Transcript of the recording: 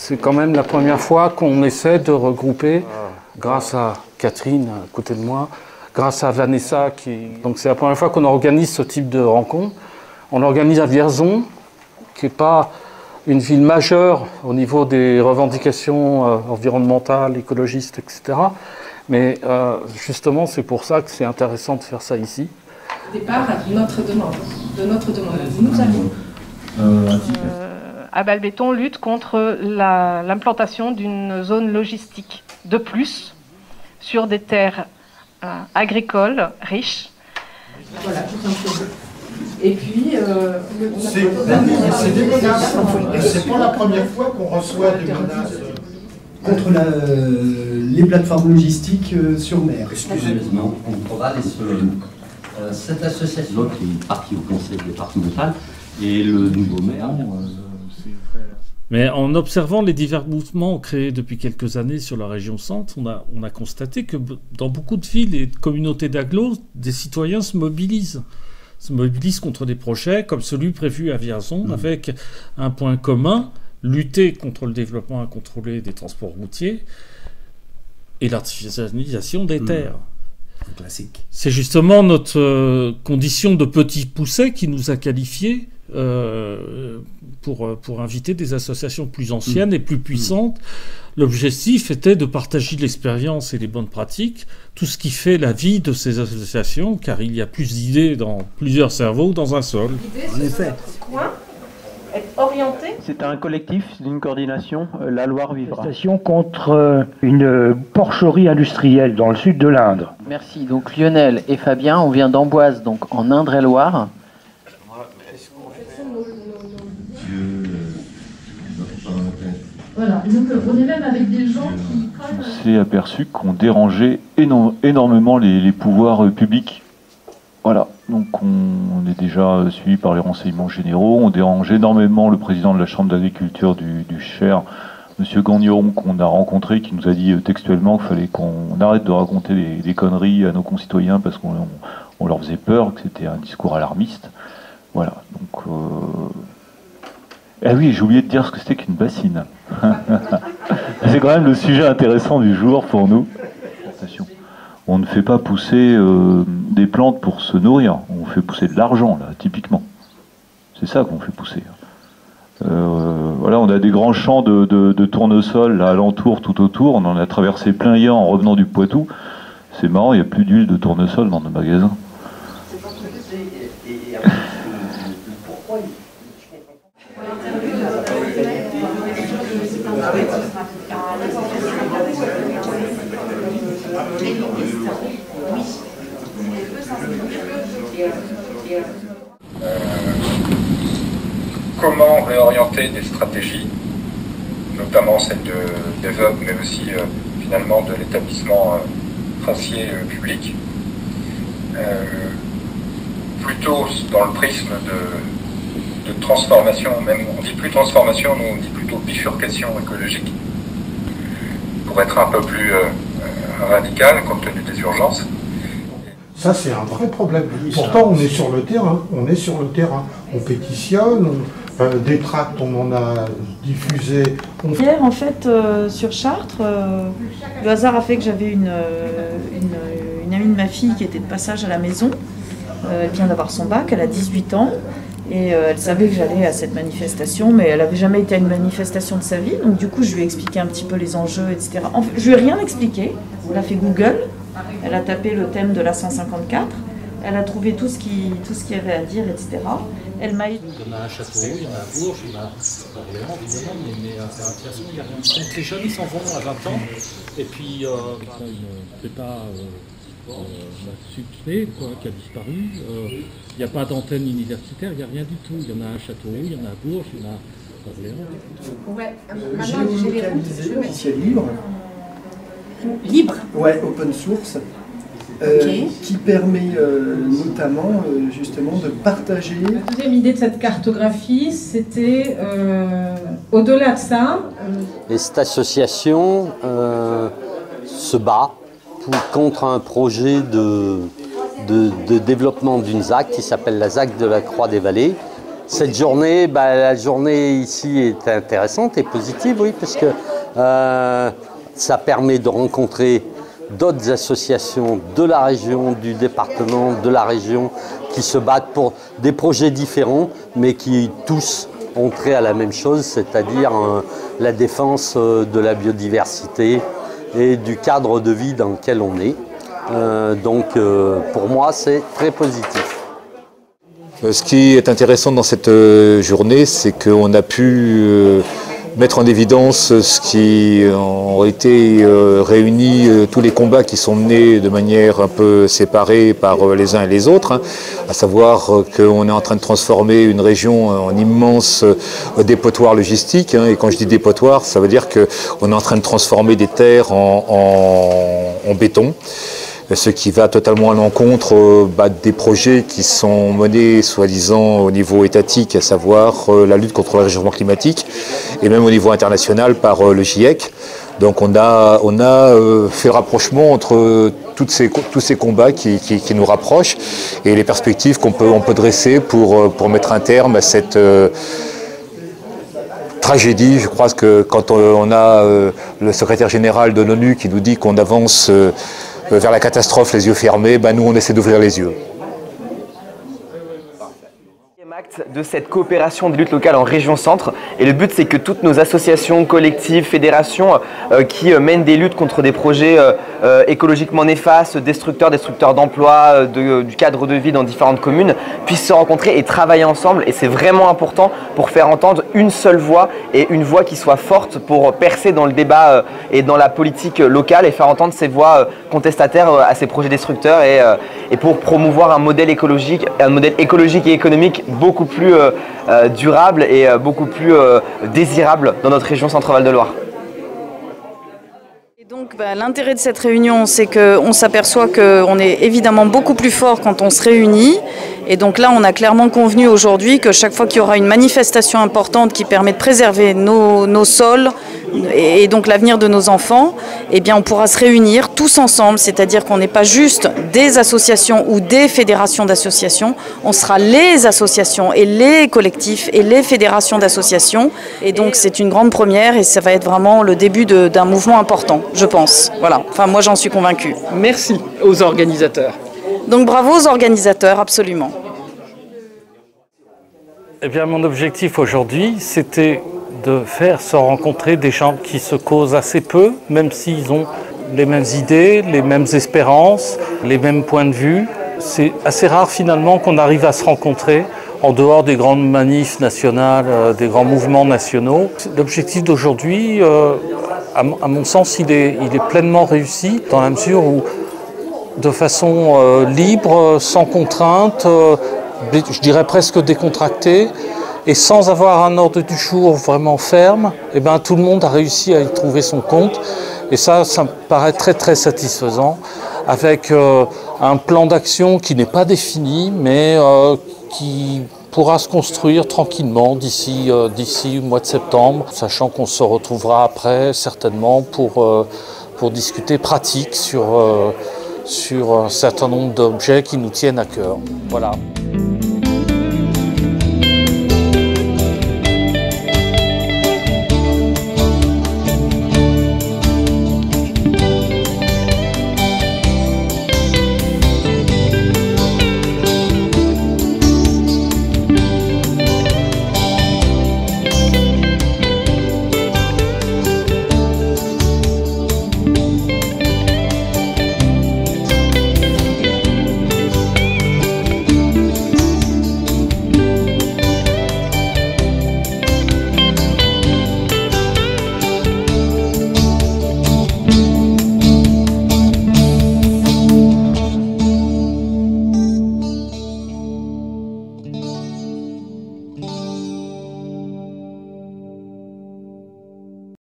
C'est quand même la première fois qu'on essaie de regrouper, grâce à Catherine à côté de moi, grâce à Vanessa. Donc c'est la première fois qu'on organise ce type de rencontre. On l'organise à Vierzon, qui n'est pas une ville majeure au niveau des revendications environnementales, écologistes, etc. Mais justement, c'est pour ça que c'est intéressant de faire ça ici. Au départ, notre demande. Nous avons... Abalbéton lutte contre l'implantation d'une zone logistique de plus sur des terres agricoles riches. Voilà, tout simplement. Et puis, c'est pas la première fois qu'on reçoit des menaces contre les plateformes logistiques sur mer. Excusez-moi, on va aller sur cette association qui est partie au conseil départemental et le nouveau maire. Mais en observant les divers mouvements créés depuis quelques années sur la région centre, on a constaté que dans beaucoup de villes et de communautés d'agglos, des citoyens se mobilisent contre des projets comme celui prévu à Vierzon, avec un point commun, lutter contre le développement incontrôlé des transports routiers et l'artificialisation des terres. Classique. C'est justement notre condition de petit pousset qui nous a qualifiés pour inviter des associations plus anciennes et plus puissantes. L'objectif était de partager l'expérience et les bonnes pratiques, tout ce qui fait la vie de ces associations, car il y a plus d'idées dans plusieurs cerveaux que dans un seul. En effet. Être orienté. C'est un collectif d'une coordination, La Loire Vivra. Contre une porcherie industrielle dans le sud de l'Indre. Merci. Donc Lionel et Fabien, on vient d'Amboise, donc en Indre-et-Loire. voilà, donc on est même avec des gens qui... On s'est aperçu qu'on dérangeait énormément les pouvoirs publics. Voilà, donc on est déjà suivi par les renseignements généraux, on dérange énormément le président de la Chambre d'agriculture du Cher, M. Gagnon, qu'on a rencontré, qui nous a dit textuellement qu'il fallait qu'on arrête de raconter des conneries à nos concitoyens parce qu'on leur faisait peur, que c'était un discours alarmiste. Voilà, donc... Ah oui, j'ai oublié de dire ce que c'était qu'une bassine. C'est quand même le sujet intéressant du jour pour nous. On ne fait pas pousser des plantes pour se nourrir, on fait pousser de l'argent, là, typiquement. C'est ça qu'on fait pousser. Voilà, on a des grands champs de tournesol là, alentour, tout autour. On en a traversé plein hier en revenant du Poitou. C'est marrant, il n'y a plus d'huile de tournesol dans nos magasins. Comment réorienter des stratégies, notamment celle de DevOps, mais aussi finalement de l'établissement foncier public, plutôt dans le prisme de transformation, même on dit plus transformation, nous on dit plutôt bifurcation écologique, pour être un peu plus radical compte tenu des urgences. Ça, c'est un vrai problème. Pourtant, on est sur le terrain. On pétitionne, des tracts, on en a diffusé. Hier, en fait, sur Chartres, le hasard a fait que j'avais une amie de ma fille qui était de passage à la maison. Elle vient d'avoir son bac, elle a 18 ans. Et elle savait que j'allais à cette manifestation, mais elle n'avait jamais été à une manifestation de sa vie. Donc du coup, je lui ai expliqué un petit peu les enjeux, etc. En fait, je lui ai rien expliqué. Elle a fait Google. Elle a tapé le thème de la 154, elle a trouvé tout ce qu'il y avait à dire, etc. Elle m'a aidé. Il y en a à Châteauroux, il y en a à Bourges, il y en a à Orléans, évidemment, mais de toute façon, il n'y a rien. Donc les jeunes, ils s'en vont à 20 ans, et puis une prépa subclé, quoi, qui a disparu. Il n'y a pas d'antenne universitaire, il n'y a rien du tout. Il y en a à Châteauroux, il y en a à Bourges, il y en a à Orléans. Ouais, maintenant j'ai les routes. Officiel libre. Libre. Ouais, open source. Qui permet notamment justement de partager. La deuxième idée de cette cartographie, c'était au-delà de ça. Et cette association se bat contre un projet de développement d'une ZAC qui s'appelle la ZAC de la Croix des Vallées. Cette journée, la journée ici est intéressante et positive, oui, parce que ça permet de rencontrer d'autres associations de la région, du département, de la région, qui se battent pour des projets différents, mais qui tous ont trait à la même chose, c'est-à-dire la défense de la biodiversité et du cadre de vie dans lequel on est. Donc pour moi, c'est très positif. Ce qui est intéressant dans cette journée, c'est qu'on a pu mettre en évidence ce qui ont été réunis, tous les combats qui sont menés de manière un peu séparée par les uns et les autres, hein, à savoir qu'on est en train de transformer une région en immense dépotoir logistique, hein, et quand je dis dépotoir, ça veut dire qu'on est en train de transformer des terres en béton. Ce qui va totalement à l'encontre des projets qui sont menés soi-disant au niveau étatique, à savoir la lutte contre le réchauffement climatique, et même au niveau international par le GIEC. Donc on a fait le rapprochement entre tous ces combats qui nous rapprochent et les perspectives qu'on peut dresser pour mettre un terme à cette tragédie. Je crois que quand on a le secrétaire général de l'ONU qui nous dit qu'on avance vers la catastrophe les yeux fermés, nous on essaie d'ouvrir les yeux. De cette coopération des luttes locales en région centre, et le but c'est que toutes nos associations, collectives, fédérations qui mènent des luttes contre des projets écologiquement néfastes, destructeurs d'emplois, du cadre de vie dans différentes communes, puissent se rencontrer et travailler ensemble, et c'est vraiment important pour faire entendre une seule voix, et une voix qui soit forte pour percer dans le débat et dans la politique locale, et faire entendre ces voix contestataires à ces projets destructeurs, et pour promouvoir un modèle écologique et économique beaucoup plus durable et beaucoup plus désirable dans notre région Centre-Val de Loire. Donc l'intérêt de cette réunion, c'est qu'on s'aperçoit qu'on est évidemment beaucoup plus fort quand on se réunit. Et donc là, on a clairement convenu aujourd'hui que chaque fois qu'il y aura une manifestation importante qui permet de préserver nos sols et donc l'avenir de nos enfants, eh bien on pourra se réunir tous ensemble, c'est-à-dire qu'on n'est pas juste des associations ou des fédérations d'associations, on sera les associations et les collectifs et les fédérations d'associations. Et donc c'est une grande première et ça va être vraiment le début d'un mouvement important, je pense. Voilà, enfin moi j'en suis convaincue. Merci aux organisateurs. Donc bravo aux organisateurs, absolument. Eh bien, mon objectif aujourd'hui, c'était de faire se rencontrer des gens qui se causent assez peu, même s'ils ont les mêmes idées, les mêmes espérances, les mêmes points de vue. C'est assez rare finalement qu'on arrive à se rencontrer en dehors des grandes manifs nationales, des grands mouvements nationaux. L'objectif d'aujourd'hui, à mon sens, il est pleinement réussi dans la mesure où, de façon libre, sans contrainte, je dirais presque décontractée, et sans avoir un ordre du jour vraiment ferme, eh ben, tout le monde a réussi à y trouver son compte. Et ça me paraît très très satisfaisant, avec un plan d'action qui n'est pas défini, mais qui pourra se construire tranquillement d'ici le mois de septembre, sachant qu'on se retrouvera après certainement pour discuter pratique sur un certain nombre d'objets qui nous tiennent à cœur. Voilà.